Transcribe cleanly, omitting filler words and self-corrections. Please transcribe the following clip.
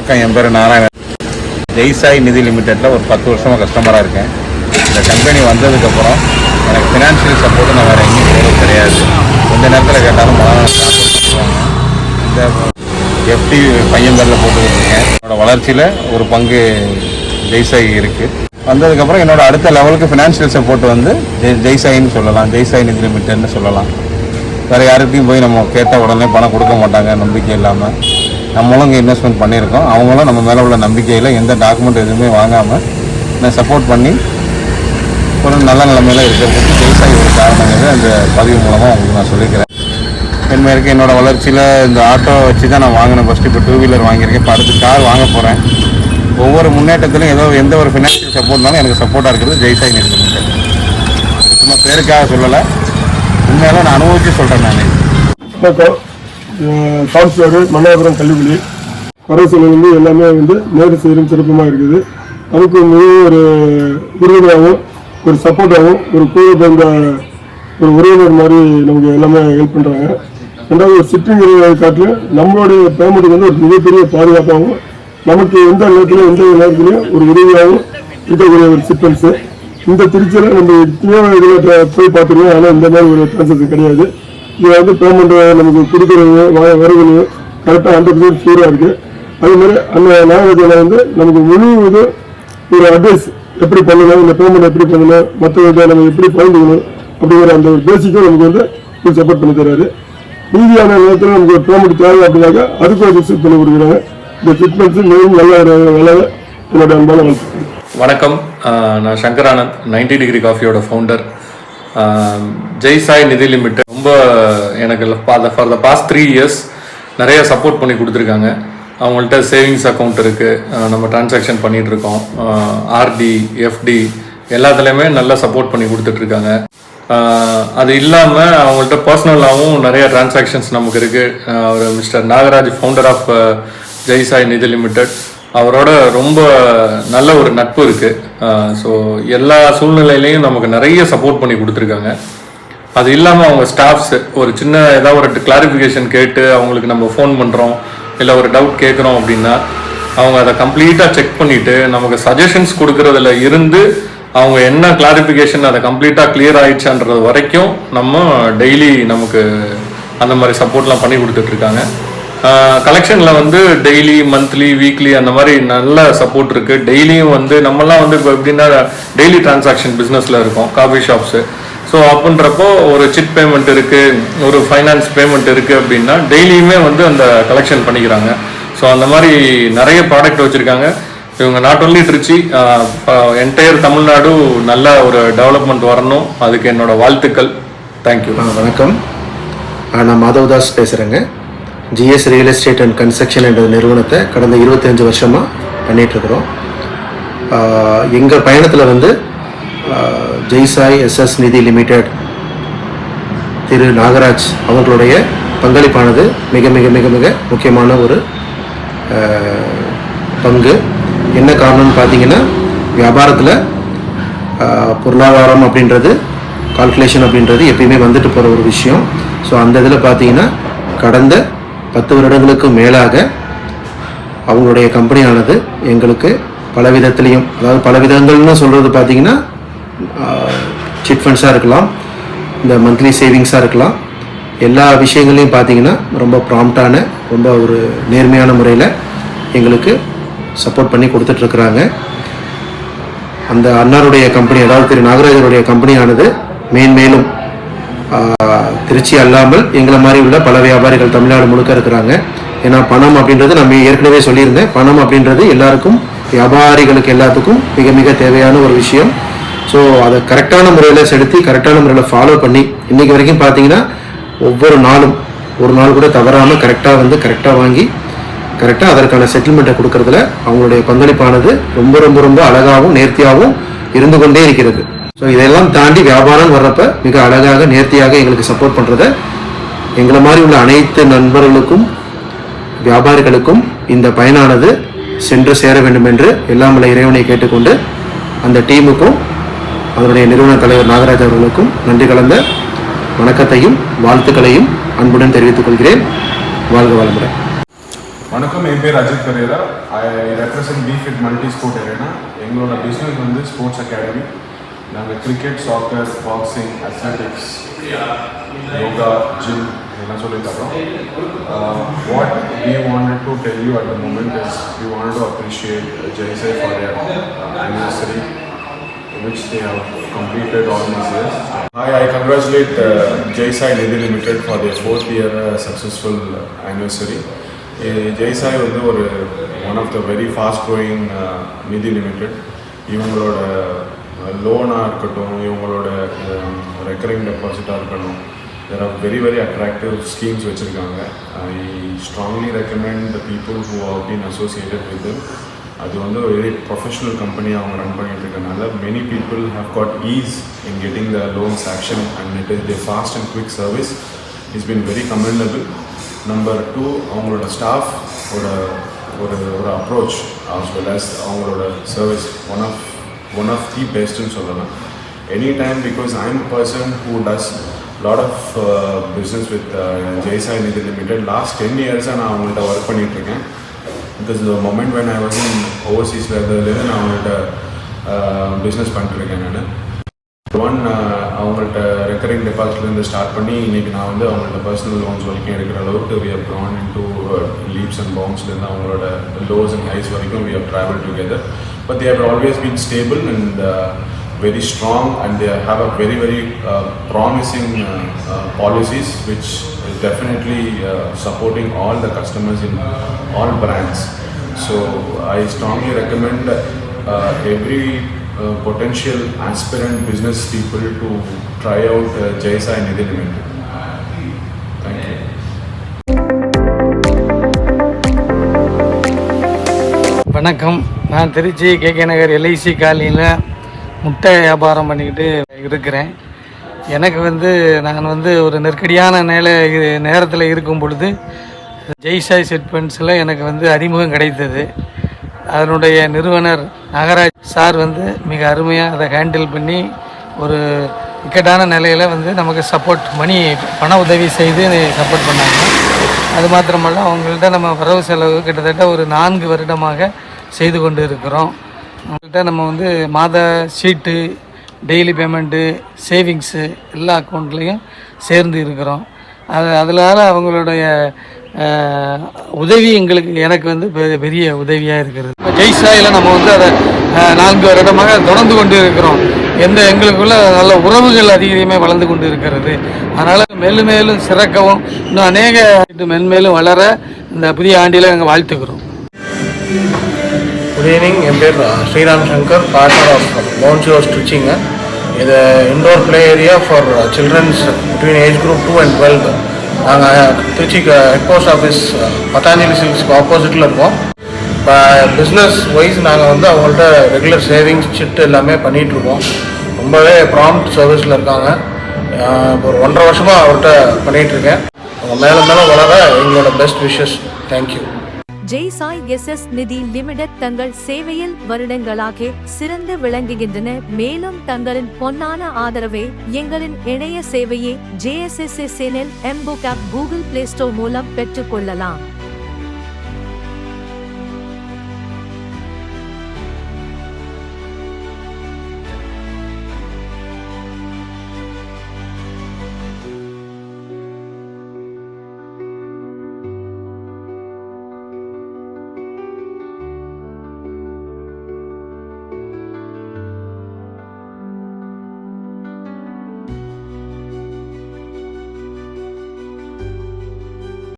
வணக்கம், என் பேர் நாராயணன். ஜெய்சாய் நிதி லிமிடெட்டில் ஒரு 10 வருஷமாக கஸ்டமராக இருக்கேன். இந்த கம்பெனி வந்ததுக்கப்புறம் எனக்கு ஃபினான்ஷியல் சப்போர்ட்டு நான் வேறு எங்கேயும் போகிறது கிடையாது. கொஞ்ச நேரத்தில் கேட்டாலும் இந்த எஃப்டி பையன் பேரில் போட்டுக்கிட்டு இருக்கேன். என்னோடய வளர்ச்சியில் ஒரு பங்கு ஜெய்சாய் இருக்குது. வந்ததுக்கப்புறம் என்னோடய அடுத்த லெவலுக்கு ஃபினான்ஷியல் சப்போர்ட் வந்து ஜெய்சாயின்னு சொல்லலாம், ஜெய்சாய் நிதி லிமிடெட்னு சொல்லலாம். வேறு யாருக்கையும் போய் நம்ம கேட்டால் உடனே பணம் கொடுக்க மாட்டாங்க, நம்பிக்கை இல்லாமல். நம்மளும் இங்கே இன்வெஸ்ட்மெண்ட் பண்ணியிருக்கோம். அவங்களும் நம்ம மேலே உள்ள நம்பிக்கையில் எந்த டாக்குமெண்ட் எதுவுமே வாங்காமல் நான் சப்போர்ட் பண்ணி ஒரு நல்ல நிலைமையில் இருக்கிறதுக்கு ஜெய்சாய் ஒரு காரணங்கிறது அந்த பதிவு மூலமாக உங்களுக்கு நான் சொல்லிக்கிறேன். இனிமேலுக்கு என்னோடய வளர்ச்சியில் இந்த ஆட்டோ வச்சு தான் நான் வாங்கினேன். ஃபஸ்ட்டு இப்போ 2 வீலர் வாங்கியிருக்கேன். இப்போ அடுத்து கார் வாங்க போகிறேன். ஒவ்வொரு முன்னேற்றத்திலும் எந்த ஒரு ஃபினான்ஷியல் சப்போர்ட்னாலும் எனக்கு சப்போர்ட்டாக இருக்கிறது ஜெய்சாய் நிதி லிமிடெட். சும்மா பேருக்காக சொல்லலை, உண்மையால நான் அனுபவித்து சொல்கிறேன். நான் கவுன்சிலர் மன்னாபுரம் கல்விக்குழி கரைசலிருந்து எல்லாமே நேரு செய்யும் சிறப்புமாக இருக்குது. அதுக்கு ஒரு உறுதுணையாகவும் ஒரு சப்போர்ட்டாகவும் ஒரு கூட பிறந்த ஒரு உறவினர் மாதிரி நமக்கு எல்லாமே ஹெல்ப் பண்ணுறாங்க. ரெண்டாவது ஒரு சிட்டிங் காட்டிலும் நம்மளுடைய பேமெண்ட்டுக்கு ஒரு மிகப்பெரிய பாதுகாப்பாகவும் நமக்கு எந்த நேரத்துலையும் ஒரு உதவியாகவும் இருக்கக்கூடிய ஒரு சிட்டன்ஸு. இந்த திருச்சியில் நம்ம எத்தனையோ இதில் போய் பார்த்துருக்கோம், ஆனால் இந்த மாதிரி ஒரு டிரான்சாக்ஷன் கிடையாது. இது பேமெண்ட் நமக்கு கொடுக்குறது வரவு கரெக்டாக 100% ஷூராக இருக்குது. அதே மாதிரி அந்த நாகரிகத்தில் நமக்கு முழு இது ஒரு அட்வைஸ் எப்படி பண்ணணும், இந்த பேமெண்ட் எப்படி பண்ணணும், மற்ற இதை நம்ம எப்படி பயந்துக்கணும் அப்படிங்கிற அந்த ஒரு பேசிக்கும் நமக்கு ஒரு சப்போர்ட் பண்ணி தராரு. மீதியான நேரத்தில் நமக்கு ஒரு பேமெண்ட் தேவை அப்படின்னாக்கா அதுக்கும் ஒரு ரிசீவ் பண்ணி கொடுக்குறாங்க. இந்த ட்ரீட்மெண்ட்ஸு மிகவும் நல்ல வேலை. என்னோட அன்பான வாழ்க்கை. வணக்கம், நான் Shankaranand, 90 degree காஃபியோட founder. Jaisai Nidhi limited ரொம்ப எனக்கு ஃபார் த பாஸ்ட் 3 இயர்ஸ் நிறைய சப்போர்ட் பண்ணி கொடுத்துருக்காங்க. அவங்கள்ட்ட சேவிங்ஸ் அக்கௌண்ட் இருக்குது, நம்ம டிரான்சாக்ஷன் பண்ணிகிட்ருக்கோம். ஆர்டி, எஃப்டி எல்லாத்துலேயுமே நல்லா சப்போர்ட் பண்ணி கொடுத்துட்ருக்காங்க. அது இல்லாமல் அவங்கள்ட்ட பர்சனலாகவும் நிறைய டிரான்சாக்ஷன்ஸ் நமக்கு இருக்குது. அவர் mister Nagaraj, founder of Jaisai Nidhi limited, அவரோட ரொம்ப நல்ல ஒரு நட்பு இருக்குது. ஸோ எல்லா சூழ்நிலையிலையும் நமக்கு நிறைய சப்போர்ட் பண்ணி கொடுத்துருக்காங்க. அது இல்லாமல் அவங்க ஸ்டாஃப்ஸு ஒரு சின்ன ஏதாவது ஒரு கிளாரிஃபிகேஷன் கேட்டு அவங்களுக்கு நம்ம ஃபோன் பண்ணுறோம், இல்லை ஒரு டவுட் கேட்குறோம் அப்படின்னா அவங்க அதை கம்ப்ளீட்டாக செக் பண்ணிவிட்டு நமக்கு சஜஷன்ஸ் கொடுக்குறதுல இருந்து அவங்க என்ன கிளாரிஃபிகேஷன் அதை கம்ப்ளீட்டாக கிளியர் ஆயிடுச்சான்றது வரைக்கும் நம்ம டெய்லி நமக்கு அந்த மாதிரி சப்போர்ட்லாம் பண்ணி கொடுத்துட்ருக்காங்க. கலெக்ஷனில் டெய்லி, மந்த்லி, வீக்லி அந்த மாதிரி நல்ல சப்போர்ட் இருக்குது. டெய்லியும் நம்மலாம் இப்போ எப்படின்னா டெய்லி டிரான்சாக்ஷன் பிஸ்னஸில் இருக்கோம், காஃபி ஷாப்ஸு. ஸோ அப்படின்றப்போ ஒரு சிட் பேமெண்ட் இருக்குது, ஒரு ஃபைனான்ஸ் பேமெண்ட் இருக்குது அப்படின்னா டெய்லியுமே அந்த கலெக்ஷன் பண்ணிக்கிறாங்க. ஸோ அந்த மாதிரி நிறைய ப்ராடக்ட் வச்சுருக்காங்க இவங்க. Not only Trichy, entire Tamil Nadu நல்ல ஒரு டெவலப்மெண்ட் வரணும், அதுக்கு என்னோட வாழ்த்துக்கள். தேங்க்யூ. வணக்கம், நான் மாதவதாஸ் பேசுகிறேங்க. GS real estate and construction என்ற நிறுவனத்தை கடந்த 25 வருஷமாக பண்ணிகிட்ருக்குறோம். எங்கள் பயணத்தில் ஜெய்சாய் எஸ்எஸ் நிதி லிமிடெட் திரு நாகராஜ் அவர்களுடைய பங்களிப்பானது மிக மிக மிக மிக முக்கியமான ஒரு பங்கு. என்ன காரணம்னு பார்த்தீங்கன்னா, வியாபாரத்தில் பொருளாதாரம் அப்படின்றது, கால்குலேஷன் அப்படின்றது எப்பயுமே வந்துட்டு போகிற ஒரு விஷயம். ஸோ அந்த இதில் பார்த்தீங்கன்னா கடந்த 10 வருடங்களுக்கு மேலாக அவங்களுடைய கம்பெனியானது எங்களுக்கு பல விதத்துலேயும், அதாவது பல விதங்கள்னு சொல்கிறது பார்த்திங்கன்னா சிட் ஃபண்ட்ஸாக இருக்கலாம், இந்த மந்த்லி சேவிங்ஸாக இருக்கலாம், எல்லா விஷயங்களையும் பார்த்திங்கன்னா ரொம்ப ப்ராம்ப்டான, ரொம்ப ஒரு நேர்மையான முறையில் எங்களுக்கு சப்போர்ட் பண்ணி கொடுத்துட்ருக்குறாங்க. அந்த அண்ணாருடைய கம்பெனி, அதாவது திரு நாகராஜருடைய கம்பெனியானது மேன்மேலும் திருச்சி அல்லாமல் எங்களை மாதிரி உள்ள பல வியாபாரிகள் தமிழ்நாடு முழுக்க இருக்கிறாங்க. ஏன்னா பணம் அப்படின்றது நம்ம ஏற்கனவே சொல்லியிருந்தேன், பணம் அப்படின்றது எல்லாருக்கும், வியாபாரிகளுக்கு எல்லாத்துக்கும் மிக மிக தேவையான ஒரு விஷயம். ஸோ அதை கரெக்டான முறையில் செலுத்தி கரெக்டான முறையில் ஃபாலோ பண்ணி இன்றைக்கி வரைக்கும் பார்த்தீங்கன்னா ஒவ்வொரு நாளும் ஒரு நாள் கூட தவறாமல் கரெக்டாக வாங்கி கரெக்டாக அதற்கான செட்டில்மெண்ட்டை கொடுக்கறதுல அவங்களுடைய பங்களிப்பானது ரொம்ப ரொம்ப ரொம்ப அழகாகவும் நேர்த்தியாகவும் இருந்து கொண்டே இருக்கிறது. ஸோ இதெல்லாம் தாண்டி வியாபாரம் வர்றப்ப மிக அழகாக நேர்த்தியாக எங்களுக்கு சப்போர்ட் பண்ணுறத எங்களை மாதிரி உள்ள அனைத்து நண்பர்களுக்கும் வியாபாரிகளுக்கும் இந்த பயனானது சென்று சேர வேண்டும் என்று எல்லாம் உள்ள இறைவனை கேட்டுக்கொண்டு அந்த டீமுக்கும் அதனுடைய நிறுவன தலைவர் நாகராஜ் அவர்களுக்கும் நன்றி கலந்த வணக்கத்தையும் வாழ்த்துக்களையும் அன்புடன் தெரிவித்துக் கொள்கிறேன். வாழ்க வளமுடன். வணக்கம், என் பேர் Ajith Perera. I represent BFit multi sport arena. எங்களோட பிஸ்னஸ் வந்து ஸ்போர்ட்ஸ் அகாடமி. நாங்கள் cricket, soccer, boxing, athletics, yoga, gym இதெல்லாம் சொல்லி தரோம். What we wanted to tell you at the moment is we wanted to appreciate JSI for their anniversary which they have completed all these years. I congratulate JSI Nidhi Limited for their 4th year successful anniversary. Jaisai வந்து ஒரு one of the very fast growing Nidhi limited. இவங்களோட லோனாக இருக்கட்டும், இவங்களோட recurring டெபாசிட்டாக இருக்கட்டும், there are very very attractive schemes வச்சுருக்காங்க. I strongly recommend the people who have been associated with them. அது வந்து ஒரு வெரி ப்ரொஃபஷனல் கம்பெனி அவங்க ரன் பண்ணிட்டு இருக்கனால many people have got ease in getting the loans action and it is the fast and quick service is been very commendable. Number 2, அவங்களோட staff ஒரு approach as well as அவங்களோட service one of the பெஸ்ட்டுன்னு சொல்லலாம். Any time because I am a person who does lot of business with Jaisai Nidhi limited. Last 10 இயர்ஸாக நான் அவங்கள்ட்ட work பண்ணிகிட்ருக்கேன். Because the moment when I was in ஓவர்சீஸில் இருந்ததுலேருந்து நான் அவங்கள்ட்ட பிஸ்னஸ் பண்ணிட்டுருக்கேன். நான் அவங்கள்ட்ட ரெக்கரிங் டெபாசிட்லேருந்து ஸ்டார்ட் பண்ணி இன்றைக்கி நான் வந்து அவங்கள்ட்ட பர்சனல் லோன்ஸ் வரைக்கும் எடுக்கிற அளவுக்கு we have grown in to leaps and பவுன்ஸ்லேருந்து அவங்களோட லோஸ் அண்ட் ஹைஸ் வரைக்கும் we have travel together. But they have always been stable and very strong, and they have a very very promising policies which is definitely supporting all the customers in all brands. So I strongly recommend every potential aspirant business people to try out JSI Nidhi Limited. Thank you. வணக்கம், நான் Trichy KK நகர் LIC காலனியில் முட்டை வியாபாரம் பண்ணிக்கிட்டு இருக்கிறேன். எனக்கு நான் ஒரு நெருக்கடியான நேரத்தில் இருக்கும் பொழுது ஜெய்சாய் செட்மெண்ட்ஸில் எனக்கு அறிமுகம் கிடைத்தது. அதனுடைய நிறுவனர் நாகராஜ் சார் மிக அருமையாக அதை ஹேண்டில் பண்ணி ஒரு இக்கட்டான நிலையில் நமக்கு சப்போர்ட் பண உதவி செய்து சப்போர்ட் பண்ணாங்க. அது மாத்திரமல்ல, அவங்கள்ட்ட நம்ம வரவு செலவு கிட்டத்தட்ட ஒரு 4 வருடமாக செய்து கொண்டு இருக்கிறோம். அவங்கள்ட்ட நம்ம மாத ஷீட்டு, டெய்லி பேமெண்ட்டு, சேவிங்ஸு எல்லா அக்கௌண்ட்லேயும் சேர்ந்து இருக்கிறோம். அதனால் அவங்களுடைய உதவி எனக்கு பெரிய உதவியாக இருக்கிறது. இப்போ ஜெய்சாயில் நம்ம அதை 4 வருடமாக தொடர்ந்து கொண்டு இருக்கிறோம். எங்களுக்குள்ள நல்ல உறவுகள் அதிகமாக வளர்ந்து கொண்டு இருக்கிறது. அதனால் மேலும் மேலும் சிறக்கவும், இன்னும் அநேக மென்மேலும் வளர இந்த புதிய ஆண்டில் நாங்கள் வாழ்த்துக்கிறோம். குட் ஈவினிங், என் பேர் Sriram Shankar, partner of Monsho stitching. இது indoor play area for childrens between age group 2 and 12. நாங்கள் Trichy head post office Pathanjali சில்க்ஸ்க்கு ஆப்போசிட்டில் இருக்கோம். இப்போ பிஸ்னஸ் வைஸ் நாங்கள் அவங்கள்ட்ட ரெகுலர் சேவிங்ஸ் சிட்டு எல்லாமே பண்ணிகிட்ருக்கோம். ரொம்பவே ப்ராம்ப்ட் சர்வீஸில் இருக்காங்க. ஒரு 1.5 வருஷமாக அவர்கிட்ட பண்ணிகிட்ருக்கேன். அவங்க மேலும் மேலும் வளர எங்களோட best wishes. Thank you. Jaisai SS நிதி லிமிடெட் தங்கள் சேவையில் வருடங்களாக சிறந்து விளங்குகின்றன. மேலும் தங்களின் பொன்னான ஆதரவை எங்களின் இணைய சேவையை JSS Channel M-Book App Google Play Store மூலம் பெற்றுக்கொள்ளலாம்.